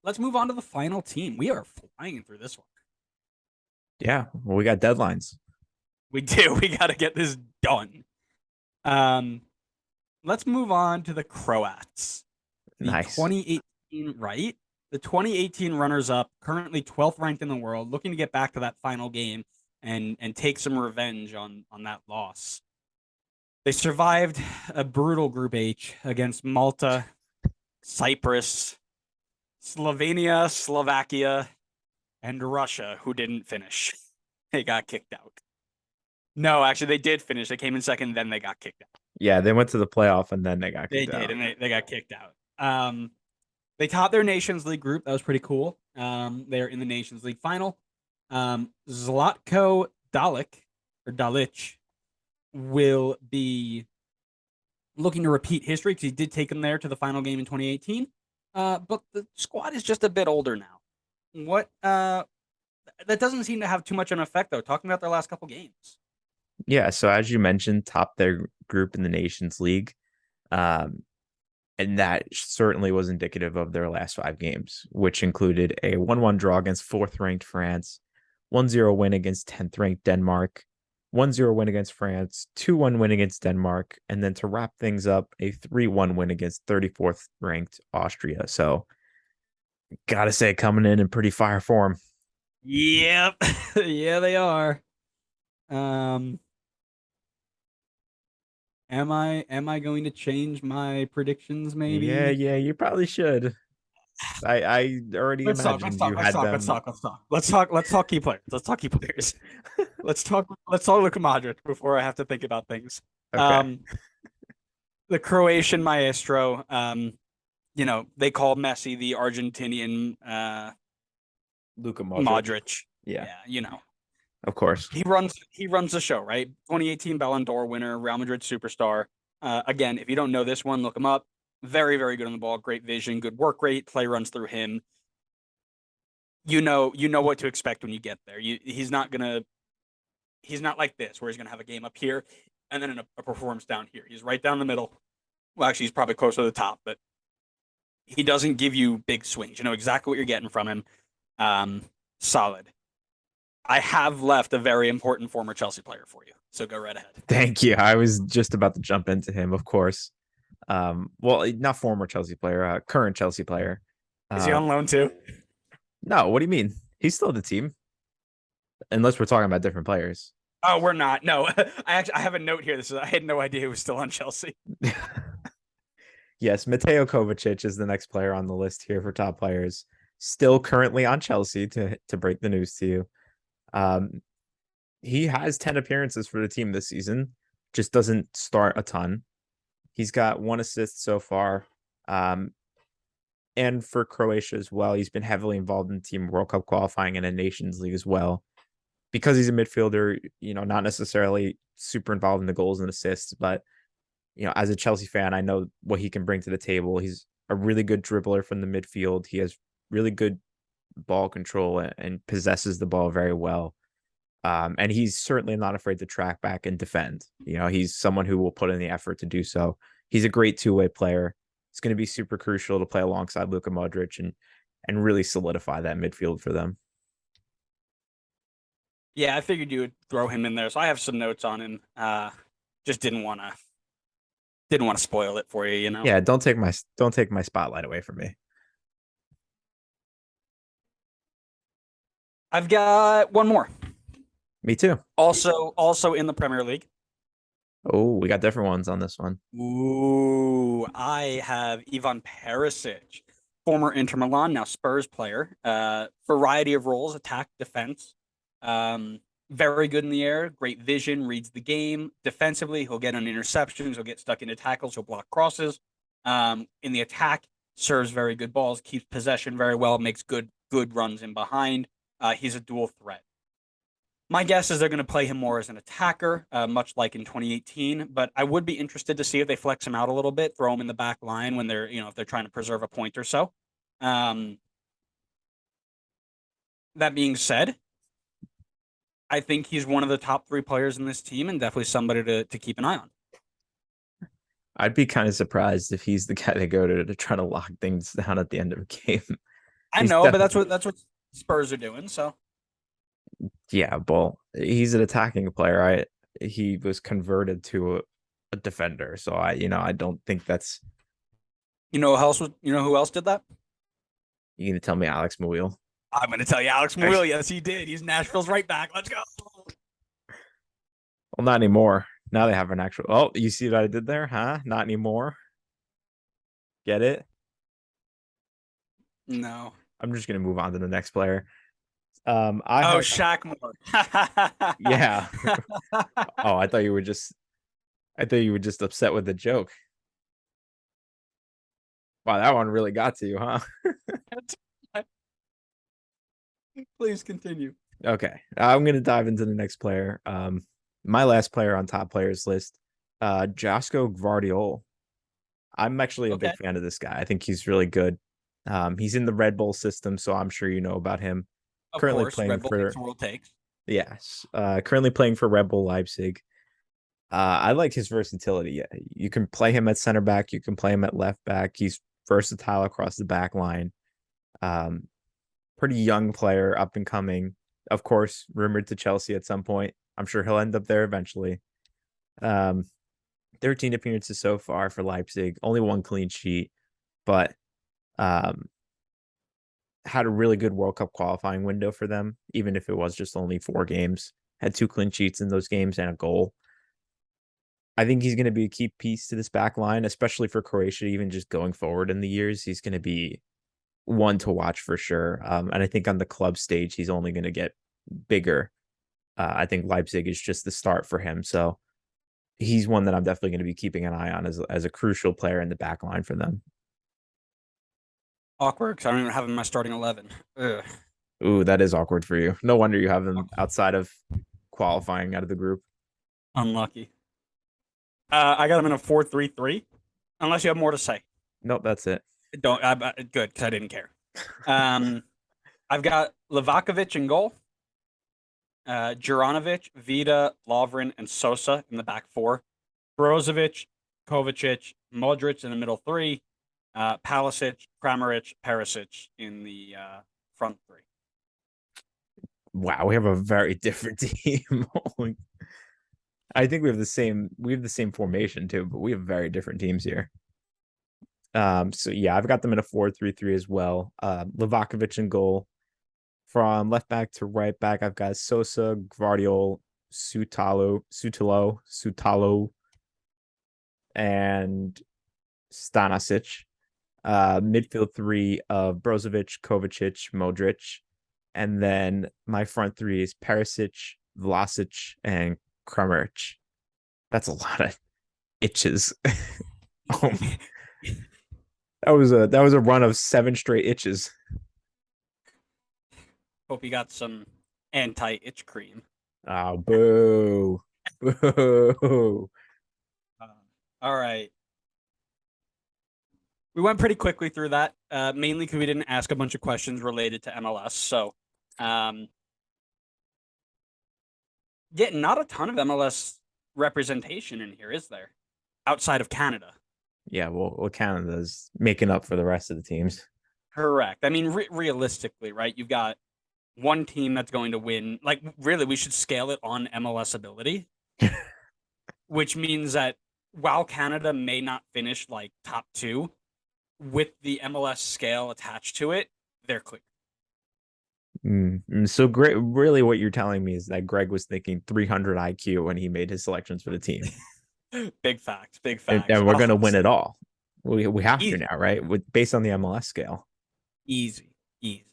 let's move on to the final team. We are flying through this one. Yeah, well, we got deadlines. We do. We got to get this done. Um, let's move on to the Croats. The Nice. 2018, right? The 2018 runners-up, currently 12th ranked in the world, looking to get back to that final game and take some revenge on that loss. They survived a brutal Group H against Malta, Cyprus, Slovenia, Slovakia, and Russia, who didn't finish. They got kicked out. No, actually, they did finish. They came in second, then they got kicked out. Yeah, they went to the playoff and then they got They kicked did, out. and they got kicked out. They topped their Nations League group. That was pretty cool. They're in the Nations League final. Zlatko Dalic will be looking to repeat history because he did take them there to the final game in 2018. But the squad is just a bit older now. What that doesn't seem to have too much of an effect though. Talking about their last couple games. Yeah, so as you mentioned, top their group in the Nations League. Um, and that certainly was indicative of their last 5 games, which included a 1-1 draw against 4th-ranked France, 1-0 win against 10th-ranked Denmark, 1-0 win against France, 2-1 win against Denmark, and then to wrap things up, a 3-1 win against 34th-ranked Austria. So, gotta say, coming in pretty fire form. Yep. Yeah, they are. Um, am I going to change my predictions Yeah, maybe? yeah, you probably should. I already Let's talk. Let's imagined you talk. Let's had talk. Let's them. talk. Let's talk. Let's talk. Let's talk key players. Let's talk key players. Let's talk Luka Modric before I have to think about things. Okay. Um, the Croatian maestro. They call Messi the Argentinian Luka Modric. Modric. Yeah, Yeah, of course. he runs the show, right? 2018 Ballon d'Or winner, Real Madrid superstar. Again, if you don't know this one, look him up. Very, very good on the ball, great vision, good work rate. Play runs through him. You know what to expect when you get there. He's not like this where he's gonna have a game up here and then a performance down here. He's right down the middle. Well, actually, he's probably closer to the top, but he doesn't give you big swings. You know exactly what you're getting from him. Solid. I have left a very important former Chelsea player for you, so go right ahead. Thank you. I was just about to jump into him, of course. Well, not former Chelsea player, current Chelsea player. Is he Uh, on loan too? no, what do you mean? He's still the team, unless we're talking about different players. Oh, we're not. No, I have a note here. I had no idea he was still on Chelsea. Yes, Mateo Kovacic is the next player on the list here for top players. Still currently on Chelsea to break the news to you. Um, he has 10 appearances for the team this season, just doesn't start a ton. He's got 1 assist so far. Um, and for Croatia as well, he's been heavily involved in Team World Cup qualifying and a Nations League as well. Because he's a midfielder, not necessarily super involved in the goals and assists, but as a Chelsea fan, I know what he can bring to the table. He's a really good dribbler from the midfield. He has really good ball control and possesses the ball very well. And he's certainly not afraid to track back and defend. He's someone who will put in the effort to do so. He's a great two-way player. It's going to be super crucial to play alongside Luka Modric and really solidify that midfield for them. Yeah, I figured you would throw him in there, so I have some notes on him. Just didn't want to spoil it for you, you know. Yeah, don't take my spotlight away from me. I've got one more. Me too. Also in the Premier League. Oh, we got different ones on this one. Ooh, I have Ivan Perisic, former Inter Milan, now Spurs player. Variety of roles, attack, defense. Very good in the air, great vision, reads the game. Defensively, he'll get on interceptions, he'll get stuck into tackles, he'll block crosses. In the attack, serves very good balls, keeps possession very well, makes good runs in behind. He's a dual threat. My guess is they're going to play him more as an attacker, much like in 2018. But I would be interested to see if they flex him out a little bit, throw him in the back line when if they're trying to preserve a point or so. Um, that being said, I think he's one of the top 3 players in this team and definitely somebody to keep an eye on. I'd be kind of surprised if he's the guy they go to try to lock things down at the end of a game. I He's know, but definitely that's what Spurs are doing. So yeah, well, he's an attacking player. He was converted to a defender, so I don't think that's you know who else did that? you gonna tell me Alex Muyl. I'm going to tell you, Alex Muyl. Yes, he did. He's Nashville's right back. Let's go. Well, not anymore. Now they have an actual. Oh, you see what I did there, huh? Not anymore. Get it? No. I'm just gonna move on to the next player. I Oh, have Shaq Moore. yeah. Oh, I thought you were just upset with the joke. Wow, that one really got to you, huh? Please continue. Okay, I'm gonna dive into the next player. My last player on top players list, Josko Gvardiol. I'm actually a Okay. big fan of this guy. I think he's really good. He's in the Red Bull system, so I'm sure you know about him. Of Currently course, playing Red Bull makes for the world takes. yes, currently playing for Red Bull Leipzig. I like his versatility. Yeah, you can play him at center back, you can play him at left back. He's versatile across the back line. Um, Pretty young player, up and coming. Of course, rumored to Chelsea at some point. I'm sure he'll end up there eventually. Um, 13 appearances so far for Leipzig, only one clean sheet, but um, had a really good World Cup qualifying window for them, even if it was just only 4 games. Had 2 clean sheets in those games and a goal. I think he's going to be a key piece to this back line, especially for Croatia, even just going forward in the years. He's going to be one to watch for sure. And I think on the club stage, he's only going to get bigger. I think Leipzig is just the start for him. So he's one that I'm definitely going to be keeping an eye on as a crucial player in the back line for them. Awkward because I don't even have him in my starting 11. Ugh. Ooh, that is awkward for you. No wonder you have them outside of qualifying out of the group. Unlucky. I got him in a 4-3-3. Unless you have more to say. Nope, that's it. Don't. Good because I didn't care. Um, I've got Livakovic in goal. Juranovic, Vida, Lovren, and Sosa in the back four. Brozovic, Kovacic, Modric in the middle three. Palisic, Kramaric, Perisic in the front three. Wow, we have a very different team. I think we have the same formation too, but we have very different teams here. So yeah, I've got them in a 4-3-3 as well. Livakovic in goal. From left back to right back, I've got Sosa, Gvardiol, Sutalo, and Stanasic. Midfield three of Brozovic, Kovacic, Modric. And then my front three is Perisic, Vlasic, and Kramaric. That's a lot of itches. Oh, that was a run of 7 straight itches. Hope you got some anti-itch cream. Oh, boo. Boo. Uh, all right. We went pretty quickly through that, mainly because we didn't ask a bunch of questions related to MLS. So, um, yeah, not a ton of MLS representation in here, is there? Outside of Canada. Yeah, well, Canada's making up for the rest of the teams. Correct. I mean, realistically, right? You've got one team that's going to win. Like, really, we should scale it on MLS ability, which means that while Canada may not finish like top two, with the MLS scale attached to it, they're clear. So great. Really, what you're telling me is that Greg was thinking 300 IQ when he made his selections for the team, Big facts. Big and, facts. and we're Oh, gonna win it all. We have to easy, now, right? Based on the MLS scale. easy, easy.